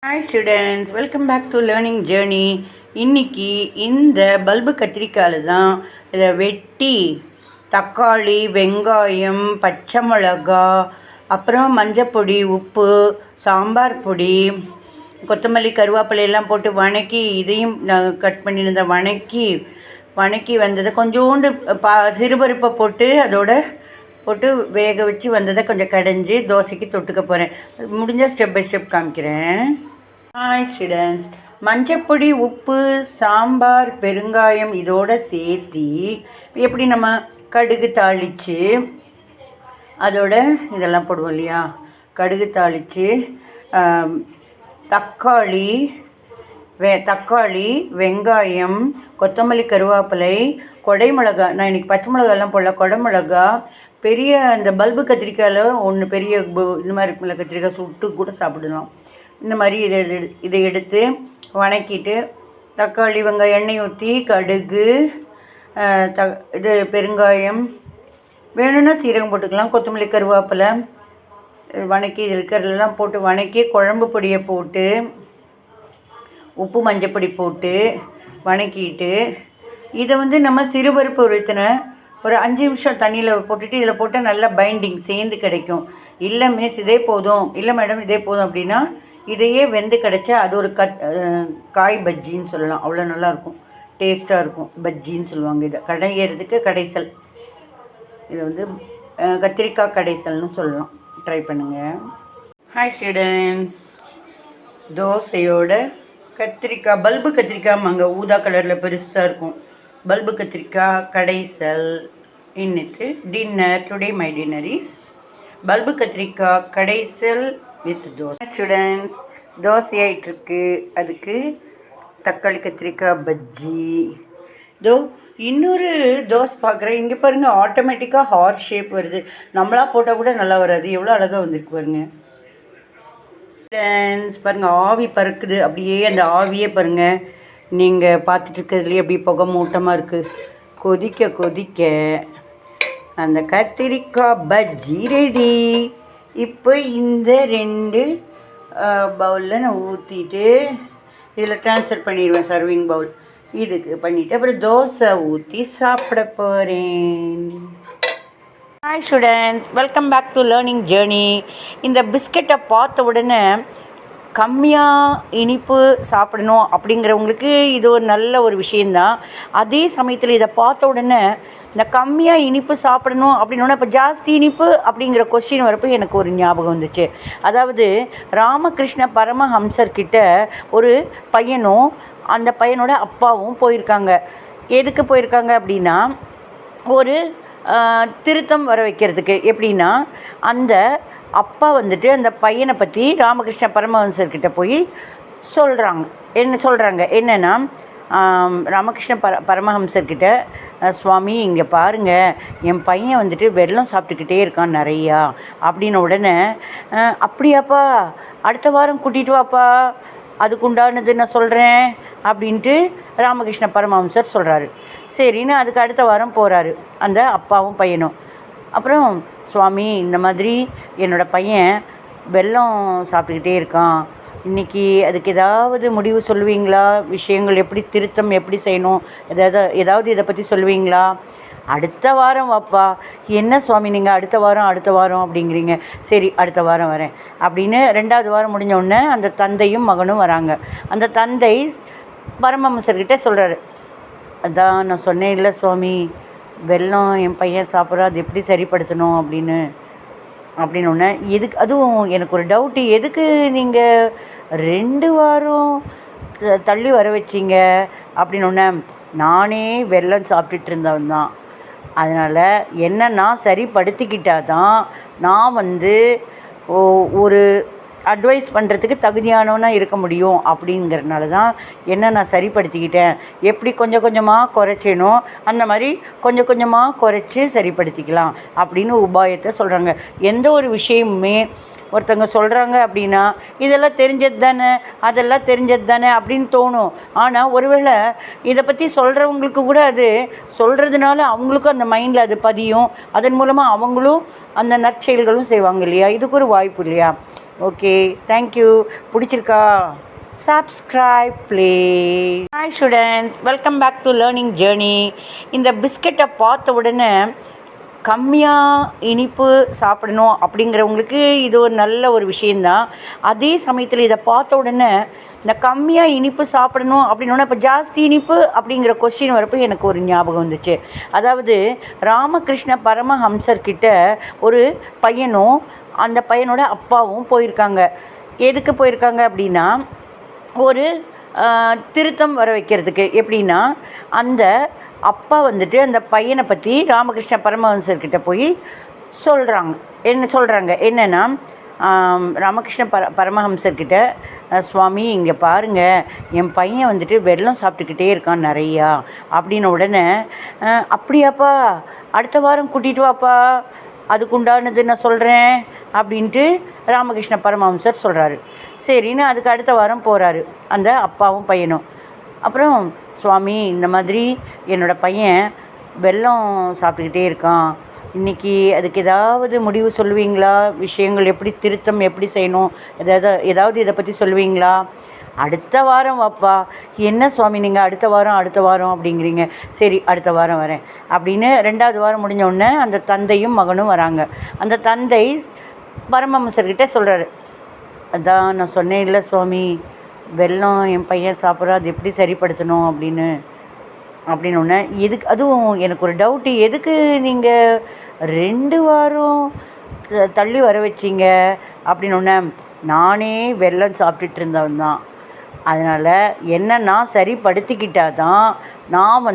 Hi students, welcome back to learning journey. இன்றைக்கி இந்த bulb கத்திரிக்காயில் தான் இதை வெட்டி தக்காளி, வெங்காயம், பச்சை மிளகா, அப்புறம் மஞ்சப்பொடி, உப்பு, சாம்பார் பொடி, கொத்தமல்லி, கருவேப்பிலையெல்லாம் போட்டு வணக்கி, இதையும் கட் பண்ணியிருந்த வணக்கி வந்ததை கொஞ்சோண்டு சிறுபருப்பை போட்டு அதோட போட்டு வேக வச்சு வந்ததை கொஞ்சம் கடைஞ்சி தோசைக்கு தொட்டுக்க போகிறேன். முடிஞ்சால் ஸ்டெப் பை ஸ்டெப் காமிக்கிறேன். ஹாய் ஸ்டூடெண்ட்ஸ், மஞ்சப்பொடி, உப்பு, சாம்பார், பெருங்காயம் இதோடு சேர்த்து எப்படி நம்ம கடுகு தாளித்து அதோட இதெல்லாம் போடுவோம் இல்லையா, கடுகு தாளித்து தக்காளி, வெங்காயம், கொத்தமல்லி, கருவேப்பிலை, கொடை மிளகா, நான் இன்றைக்கி பச்சை மிளகாலாம் போடல, கொடை மிளகா, பெரிய இந்த பல்பு கத்திரிக்காயில் ஒன்று பெரிய இந்த மாதிரி இருக்குல்ல கத்திரிக்காய், சுட்டு கூட சாப்பிடலாம். இந்த மாதிரி இதை எடுத்து வணக்கிட்டு தக்காளி, வெங்காயம், எண்ணெய் ஊற்றி கடுகு, இது பெருங்காயம், வேணும்னா சீரகம் போட்டுக்கலாம், கொத்தமல்லி, கருவேப்பிலை வணக்கி இது இருக்கிறதெல்லாம் போட்டு வணக்கி குழம்பு பொடியை போட்டு உப்பு மஞ்சப்பொடி போட்டு வணக்கிட்டு இதை நம்ம சிறுபருப்பு ஒரு 5 நிமிஷம் தண்ணியில் போட்டுட்டு இதில் போட்டால் நல்லா பைண்டிங் சேர்ந்து கிடைக்கும். இல்லை மிஸ் இதே போதும், இல்லை மேடம் இதே போதும் அப்படின்னா இதையே வெந்து கிடைச்சா அது ஒரு காய் பஜ்ஜின்னு சொல்லலாம். அவ்வளோ நல்லாயிருக்கும், டேஸ்ட்டாக இருக்கும். பஜ்ஜின்னு சொல்லுவாங்க இதை. கடையிறதுக்கு கடைசல், இது கத்திரிக்காய் கடைசல்னு சொல்லலாம். ட்ரை பண்ணுங்கள். ஹாய் ஸ்டூடெண்ட்ஸ், தோசையோட கத்திரிக்காய், பல்பு கத்திரிக்காய் ஊதா கலரில் பெருசாக இருக்கும். பல்பு கத்திரிக்காய் கடைசல். இன்னித்து dinner. Today my dinner is பல்பு கத்திரிக்காய் கடைசல் வித் தோசை. ஸ்டூடெண்ட்ஸ், தோசை ஆகிட்டுருக்கு. அதுக்கு தக்காளி கத்திரிக்காய் பஜ்ஜி. இன்னொரு தோசை பார்க்குறேன். இங்கே பாருங்கள், ஆட்டோமேட்டிக்காக ஹார்ட் ஷேப் வருது. நம்மளாக போட்டால் கூட நல்லா வராது. எவ்வளோ அழகாக வந்திருக்கு பாருங்கள். பாருங்கள், ஆவி பறக்குது. அப்படியே அந்த ஆவியே பாருங்கள், நீங்கள் பார்த்துட்டு இருக்கிறதுலேயே அப்படியே புகை மூட்டமாக இருக்குது. கொதிக்க அந்த கத்திரிக்காய் பஜ்ஜி ரெடி. இப்போ இந்த 2 பவுலில் நான் ஊற்றிட்டு இதில் ட்ரான்ஸ்ஃபர் பண்ணிடுவேன். சர்விங் பவுல் இதுக்கு பண்ணிவிட்டு அப்புறம் தோசை ஊற்றி சாப்பிட போகிறேன். Hi students, welcome back to learning journey. இந்த பிஸ்கெட்டை பார்த்த உடனே கம்மியாக இனிப்பு சாப்பிடணும் அப்படிங்கிறவங்களுக்கு இது ஒரு நல்ல ஒரு விஷயந்தான். அதே சமயத்தில் இதை பார்த்த உடனே இந்த கம்மியாக இனிப்பு சாப்பிடணும் அப்படின்னா இப்போ ஜாஸ்தி இனிப்பு அப்படிங்கிற கொஸ்டின் வரப்போ எனக்கு ஒரு ஞாபகம் வந்துச்சு. அதாவது ராமகிருஷ்ண பரமஹம்சர்கிட்ட ஒரு பையனும் அந்த பையனோட அப்பாவும் போயிருக்காங்க. எதுக்கு போயிருக்காங்க அப்படின்னா ஒரு திருத்தம் வர வைக்கிறதுக்கு. எப்படின்னா அந்த அப்பா அந்த பையனை பற்றி ராமகிருஷ்ண பரமஹம்சர்கிட்ட போய் சொல்கிறாங்க. என்னென்னா ராமகிருஷ்ண பரமஹம்சர்கிட்ட, சுவாமி இங்கே பாருங்கள், என் பையன் வெல்லம் சாப்பிட்டுக்கிட்டே இருக்கான் நிறையா அப்படின்ன உடனே, அப்படியாப்பா, அடுத்த வாரம் கூட்டிகிட்டு வாப்பா, அதுக்குண்டானது நான் சொல்கிறேன் அப்படின்ட்டு ராமகிருஷ்ண பரமஹம்சர் சொல்கிறாரு. சரின்னு அதுக்கு அடுத்த வாரம் போகிறாரு அந்த அப்பாவும் பையனும். அப்புறம், சுவாமி இந்த மாதிரி என்னோடய பையன் வெல்லம் சாப்பிட்டுக்கிட்டே இருக்கான், இன்றைக்கி அதுக்கு ஏதாவது முடிவு சொல்லுவீங்களா? விஷயங்கள் எப்படி திருத்தம் எப்படி செய்யணும், ஏதாவது இதை பற்றி சொல்லுவீங்களா? அடுத்த வாரம் வாப்பா. என்ன சுவாமி நீங்கள் அடுத்த வாரம் அப்படிங்கிறீங்க? சரி, அடுத்த வாரம் வரேன் அப்படின்னு 2வது வாரம் முடிஞ்ச உடனே அந்த தந்தையும் மகனும் வராங்க. அந்த தந்தை பரமஹம்சர்கிட்ட சொல்கிறாரு, அதான் நான் சொன்னேன் இல்லை சுவாமி, வெல்லம் என் பையன் சாப்பிட்றா, அது எப்படி சரிப்படுத்தணும் அப்படின்னு ஒன்று. அதுவும் எனக்கு ஒரு டவுட்டு, எதுக்கு நீங்கள் 2 வாரம் தள்ளி வர வச்சிங்க அப்படின்னு ஒன்று. நானே வெல்லம் சாப்பிட்டுட்டு இருந்தவன் தான், அதனால் என்ன நான் சரிப்படுத்திக்கிட்டால் தான் நான் ஒரு அட்வைஸ் பண்ணுறதுக்கு தகுதியானவனாக இருக்க முடியும். அப்படிங்கிறதுனால தான் என்ன நான் சரிப்படுத்திக்கிட்டேன். எப்படி கொஞ்சம் கொஞ்சமாக குறைச்சேனோ அந்த மாதிரி கொஞ்சம் கொஞ்சமாக குறைச்சி சரிப்படுத்திக்கலாம் அப்படின்னு உபாயத்தை சொல்கிறாங்க. எந்த ஒரு விஷயமுமே ஒருத்தவங்க சொல்கிறாங்க அப்படின்னா இதெல்லாம் தெரிஞ்சது தானே, அதெல்லாம் தெரிஞ்சது தானே அப்படின்னு தோணும். ஆனால் ஒருவேளை இதை பற்றி சொல்கிறவங்களுக்கு கூட அது சொல்கிறதுனால அவங்களுக்கும் அந்த மைண்டில் அது பதியும். அதன் மூலமாக அவங்களும் அந்த நற்செயல்களும் செய்வாங்க இல்லையா? இதுக்கு ஒரு வாய்ப்பு இல்லையா? Okay, thank you. பிடிச்சிருக்கா? Subscribe play. Hi students, welcome back to learning journey. இந்த பிஸ்கெட்டை பார்த்த உடனே கம்மியாக இனிப்பு சாப்பிடணும் அப்படிங்கிறவங்களுக்கு இது ஒரு நல்ல ஒரு விஷயந்தான். அதே சமயத்தில் இதை பார்த்த உடனே இந்த கம்மியாக இனிப்பு சாப்பிடணும் அப்படின்னோன்னா இப்போ ஜாஸ்தி இனிப்பு அப்படிங்கிற கொஸ்டின் வரப்போ எனக்கு ஒரு ஞாபகம் வந்துச்சு. அதாவது ராமகிருஷ்ண பரமஹம்சர்கிட்ட ஒரு பையனும் அந்த பையனோட அப்பாவும் போயிருக்காங்க. எதுக்கு போயிருக்காங்க அப்படின்னா, ஒரு திருத்தம் வர வைக்கிறதுக்கு. எப்படின்னா, அந்த அப்பா வந்துட்டு அந்த பையனை பற்றி ராமகிருஷ்ண பரமஹம்சர்கிட்ட போய் சொல்கிறாங்க என்னென்னா, ராமகிருஷ்ண பரமஹம்சர்கிட்ட, சுவாமி இங்கே பாருங்கள், என் பையன் வந்துட்டு வெல்லம் சாப்பிட்டுக்கிட்டே இருக்கான் நிறையா அப்படின்ன உடனே, அப்படியாப்பா, அடுத்த வாரம் கூட்டிகிட்டு வாப்பா, அதுக்குண்டானது நான் சொல்கிறேன் அப்படின்ட்டு ராமகிருஷ்ண பரமஹம்சர் சொல்கிறாரு. சரின்னு அதுக்கு அடுத்த வாரம் போகிறாரு அந்த அப்பாவும் பையனும். அப்புறம், சுவாமி இந்த மாதிரி என்னோடய பையன் வெல்லம் சாப்பிட்டுக்கிட்டே இருக்கான், இன்றைக்கி அதுக்கு ஏதாவது முடிவு சொல்லுவீங்களா? விஷயங்கள் எப்படி திருத்தம் எப்படி செய்யணும், ஏதாவது இதை பற்றி சொல்லுவீங்களா? அடுத்த வாரம் வாப்பா. என்ன சுவாமி நீங்கள் அடுத்த வாரம் அப்படிங்கிறீங்க? சரி, அடுத்த வாரம் வரேன் அப்படின்னு 2வது வாரம் முடிஞ்ச உடனே அந்த தந்தையும் மகனும் வராங்க. அந்த தந்தை பரமஹம்சர்கிட்ட சொல்கிறாரு, அதான் நான் சொன்னேன் இல்லை சுவாமி, வெல்லம் என் பையன் சாப்பிட்றா, அது எப்படி சரிப்படுத்தணும் அப்படின்னு ஒன்று. எதுக்கு, அதுவும் எனக்கு ஒரு டவுட்டு, எதுக்கு நீங்கள் 2 வாரம் தள்ளி வர வச்சிங்க அப்படின்னு ஒன்று. நானே வெல்லம் சாப்பிட்டுட்டு இருந்தவன் தான், அதனால் என்ன நான் சரிப்படுத்திக்கிட்டால் தான் நான்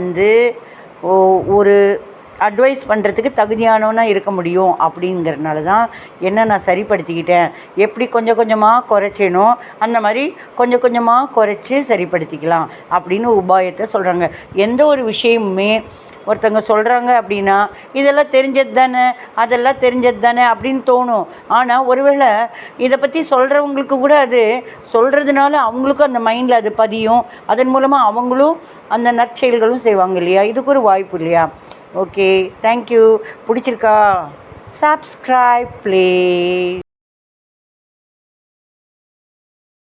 ஒரு அட்வைஸ் பண்ணுறதுக்கு தகுதியானவனாக இருக்க முடியும். அப்படிங்கிறதுனால தான் என்ன நான் சரிப்படுத்திக்கிட்டேன். எப்படி கொஞ்சம் கொஞ்சமாக குறைச்சேனோ அந்த மாதிரி கொஞ்சம் கொஞ்சமாக குறைச்சி சரிப்படுத்திக்கலாம் அப்படின்னு உபாயத்தை சொல்கிறாங்க. எந்த ஒரு விஷயமுமே ஒருத்தங்க சொல்கிறாங்க அப்படின்னா, இதெல்லாம் தெரிஞ்சது தானே, அதெல்லாம் தெரிஞ்சது தானே அப்படின்னு தோணும். ஆனால் ஒருவேளை இதை பற்றி சொல்கிறவங்களுக்கு கூட அது சொல்கிறதுனால அவங்களுக்கும் அந்த மைண்டில் அது பதியும். அதன் மூலமாக அவங்களும் அந்த நற்செயல்களும் செய்வாங்க இல்லையா? இதுக்கு ஒரு வாய்ப்பு இல்லையா? Okay, thank you. பிடிச்சிருக்கா? Subscribe play.